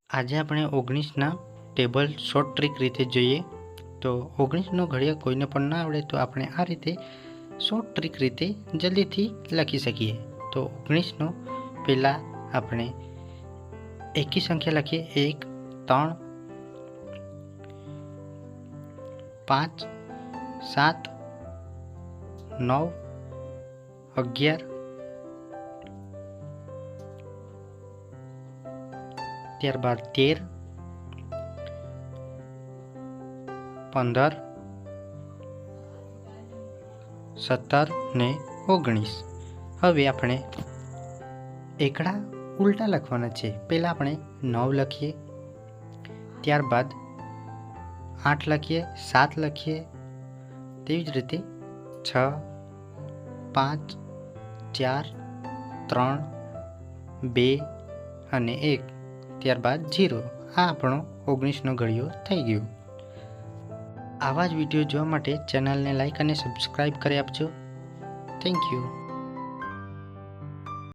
આજે આપણે 19ના table short trick રીતે જોઈએ. તો 19નો ઘડિયા કોઈને પણ ના આવડે તો આપણે આ રીતે શોર્ટ ટ્રીક રીતે જલ્દીથી લખી શકીએ. તો 19નો પહેલાં આપણે એકી સંખ્યા લખીએ. 1, 3, 5, 7, 9, 11, ત્યારબાદ 13, 15, 17 ને 19. હવે આપણે એકડા ઉલટા લખવાના છે. પહેલાં આપણે 9 લખીએ, ત્યારબાદ 8 લખીએ, 7 લખીએ, તેવી જ રીતે 6, 5, 4, 3, 2 અને 1, ત્યારબાદ 0. આ આપણો 19નો ઘડિયો થઈ ગયો. આવા જ વિડીયો જોવા માટે ચેનલને લાઈક અને સબસ્ક્રાઈબ કરી આપજો. Thank you.